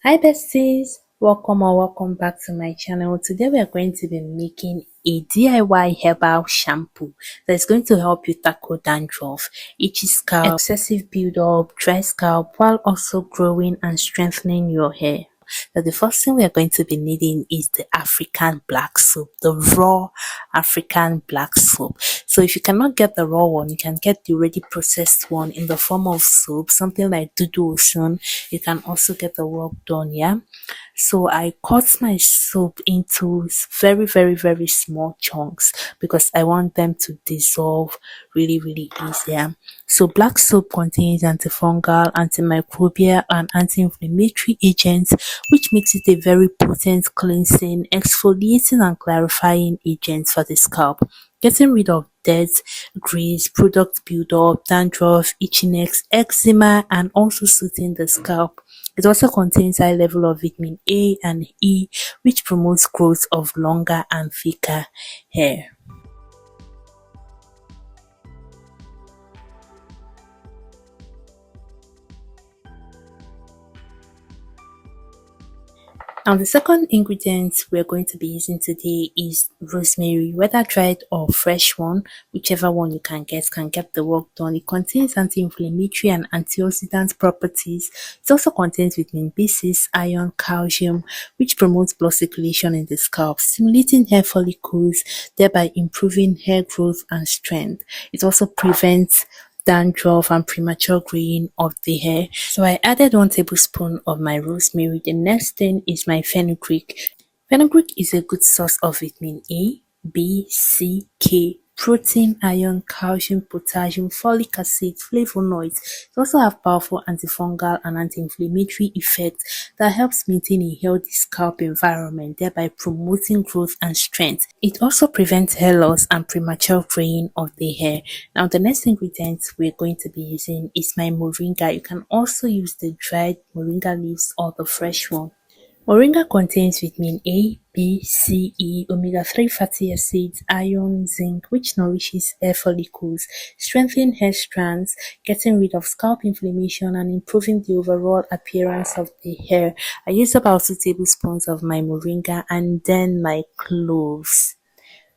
Hi besties, welcome or welcome back to my channel. Today we are going to be making a DIY herbal shampoo that's going to help you tackle dandruff, itchy scalp, excessive build-up, dry scalp, while also growing and strengthening your hair. So the first thing we are going to be needing is the African black soap, the raw African black soap. So if you cannot get the raw one, you can get the already processed one in the form of soap, something like Dudu Ocean. You can also get the work done, yeah. So I cut my soap into very small chunks because I want them to dissolve really easier. So black soap contains antifungal, antimicrobial and anti-inflammatory agents, which makes it a very potent cleansing, exfoliating and clarifying agent for the scalp, getting rid of dirt, grease, product buildup, dandruff, itchiness, eczema, and also soothing the scalp. It also contains high level of vitamin A and E, which promotes growth of longer and thicker hair. Now the second ingredient we're going to be using today is rosemary, whether dried or fresh one, whichever one you can get the work done. It contains anti-inflammatory and antioxidant properties. It also contains vitamin B6, iron, calcium, which promotes blood circulation in the scalp, stimulating hair follicles, thereby improving hair growth and strength. It also prevents dandruff and premature graying of the hair. So I added 1 tablespoon of my rosemary. The next thing is my fenugreek. Fenugreek is a good source of vitamin A, B, C, K, protein, iron, calcium, potassium, folic acid, flavonoids. It also has powerful antifungal and anti-inflammatory effects that helps maintain a healthy scalp environment, thereby promoting growth and strength. It also prevents hair loss and premature graying of the hair. Now the next ingredient we're going to be using is my moringa. You can also use the dried moringa leaves or the fresh one. Moringa contains vitamin A, B, C, E, omega-3 fatty acids, iron, zinc, which nourishes hair follicles, strengthening hair strands, getting rid of scalp inflammation, and improving the overall appearance of the hair. I use about 2 tablespoons of my moringa and then my cloves.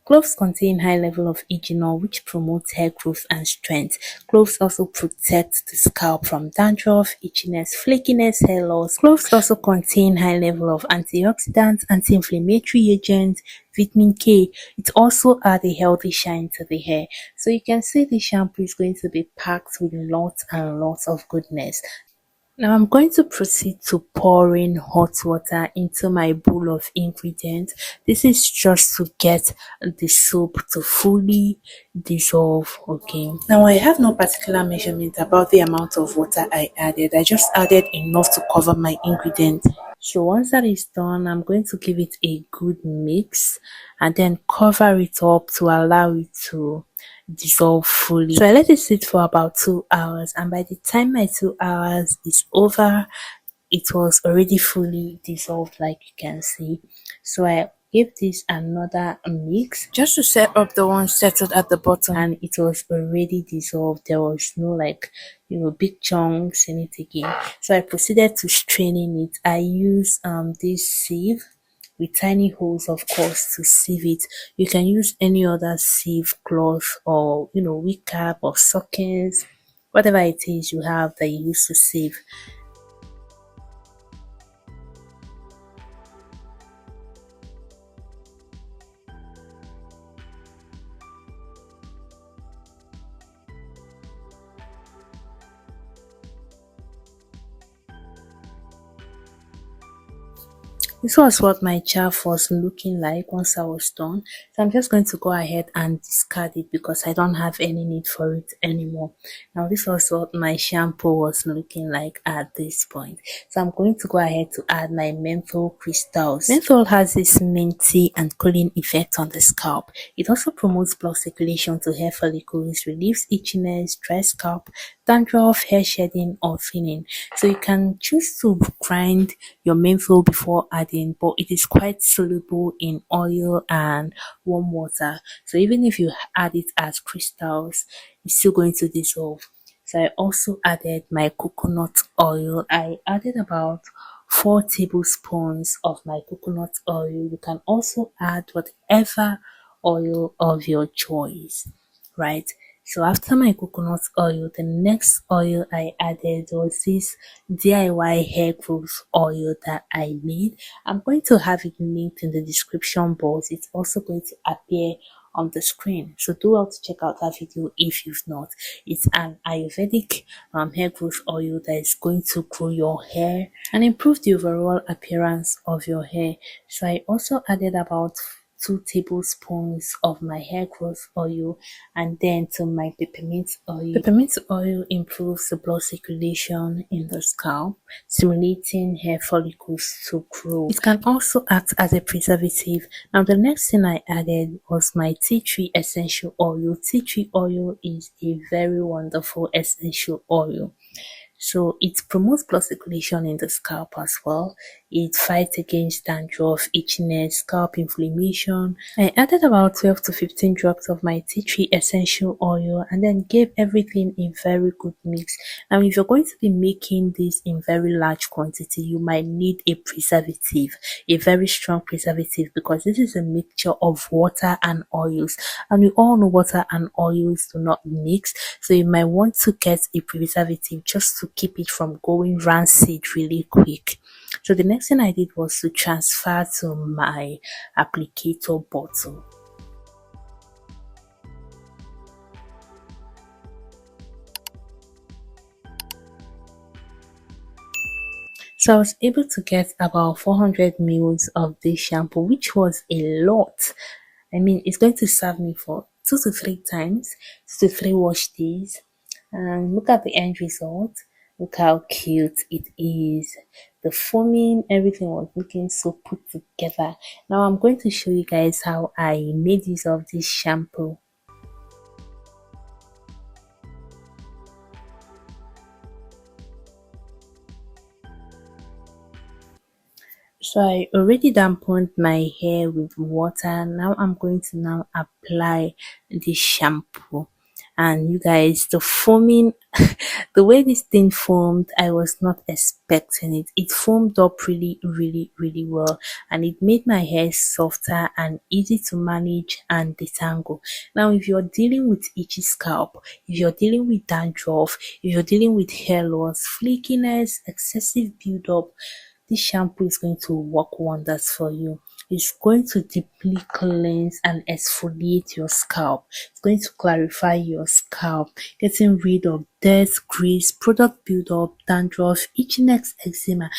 Cloves contain high level of eugenol, which promotes hair growth and strength. Cloves also protect the scalp from dandruff, itchiness, flakiness, hair loss. Cloves also contain high level of antioxidants, anti-inflammatory agents, vitamin K. It also adds a healthy shine to the hair. So you can see the shampoo is going to be packed with lots and lots of goodness. Now I'm going to proceed to pouring hot water into my bowl of ingredients. This is just to get the soap to fully dissolve. Okay. Now I have no particular measurement about the amount of water I added. I just added enough to cover my ingredient. So once that is done, I'm going to give it a good mix and then cover it up to allow it to dissolve fully. So I let it sit for about 2 hours, and by the time my 2 hours is over, it was already fully dissolved, like you can see. So I gave this another mix just to set up the one settled at the bottom, and it was already dissolved. There was no big chunks in it again. So I proceeded to straining it. I used this sieve with tiny holes, of course, to sieve it. You can use any other sieve cloth or wig cap or stockings, whatever it is you have that you use to sieve. This was what my chaff was looking like once I was done. So I'm just going to go ahead and discard it because I don't have any need for it anymore. Now this was what my shampoo was looking like at this point. So I'm going to go ahead to add my menthol crystals. Menthol has this minty and cooling effect on the scalp. It also promotes blood circulation to hair follicles, relieves itchiness, dry scalp, dandruff, hair shedding or thinning. So you can choose to grind your menthol before adding, but it is quite soluble in oil and warm water. So even if you add it as crystals, it's still going to dissolve. So I also added my coconut oil. I added about 4 tablespoons of my coconut oil. You can also add whatever oil of your choice, right? So after my coconut oil, the next oil I added was this DIY hair growth oil that I made. I'm going to have it linked in the description box. It's also going to appear on the screen. So do well to check out that video if you've not. It's an Ayurvedic hair growth oil that is going to grow your hair and improve the overall appearance of your hair. So I also added about 2 tablespoons of my hair growth oil, and then to my peppermint oil. Peppermint oil improves the blood circulation in the scalp, stimulating hair follicles to grow. It can also act as a preservative. Now the next thing I added was my tea tree essential oil. Tea tree oil is a very wonderful essential oil. So it promotes blood circulation in the scalp as well. It fights against dandruff, itchiness, scalp inflammation. I added about 12 to 15 drops of my tea tree essential oil and then gave everything a very good mix. Now if you're going to be making this in very large quantity, you might need a preservative, a very strong preservative, because this is a mixture of water and oils, and we all know water and oils do not mix. So you might want to get a preservative just to keep it from going rancid really quick. So the next thing I did was to transfer to my applicator bottle. So I was able to get about 400 mils of this shampoo, which was a lot. I mean, it's going to serve me for 2 to 3 times, 2 to 3 wash days. And look at the end result. Look how cute it is. The foaming, everything was looking so put together. Now I'm going to show you guys how I made use of this shampoo. So I already dampened my hair with water. Now I'm going to now apply the shampoo. And you guys, the foaming, the way this thing foamed, I was not expecting it. It foamed up really, really, really well, and it made my hair softer and easy to manage and detangle. Now, if you're dealing with itchy scalp, if you're dealing with dandruff, if you're dealing with hair loss, flakiness, excessive buildup, this shampoo is going to work wonders for you. It's going to deeply cleanse and exfoliate your scalp. It's going to clarify your scalp, getting rid of dirt, grease, product buildup, dandruff, itchiness, eczema.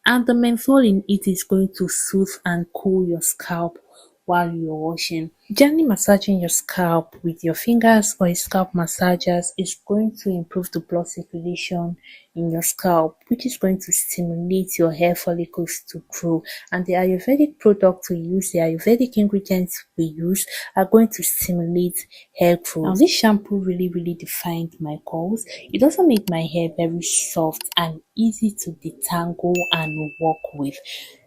And the menthol in it is going to soothe and cool your scalp while you're washing. Gently massaging your scalp with your fingers or a scalp massager is going to improve the blood circulation in your scalp, which is going to stimulate your hair follicles to grow. And the Ayurvedic product we use, the Ayurvedic ingredients we use, are going to stimulate hair growth. Now, this shampoo really, really defined my curls. It also made my hair very soft and easy to detangle and work with.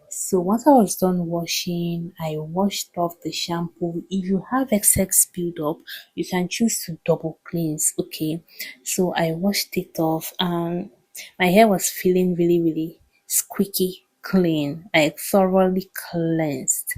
So once I was done washing, I washed off the shampoo. If you have excess buildup, you can choose to double cleanse. Okay, so I washed it off and my hair was feeling really, really squeaky clean. I thoroughly cleansed.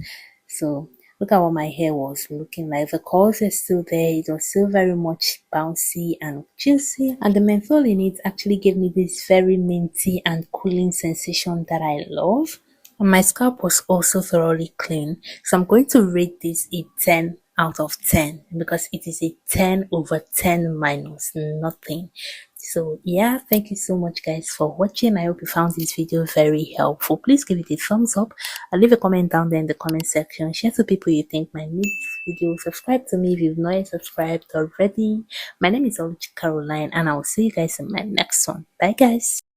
So look at what my hair was looking like. The curls are still there. It was still very much bouncy and juicy. And the menthol in it actually gave me this very minty and cooling sensation that I love. And my scalp was also thoroughly clean. So I'm going to rate this a 10 out of 10 because it is a 10 over 10 minus nothing. So yeah, thank you so much guys for watching. I hope you found this video very helpful. Please give it a thumbs up and leave a comment down there in the comment section. Share to people you think might need this video. Subscribe to me if you've not yet subscribed already. My name is Oluchi Caroline and I will see you guys in my next one. Bye guys.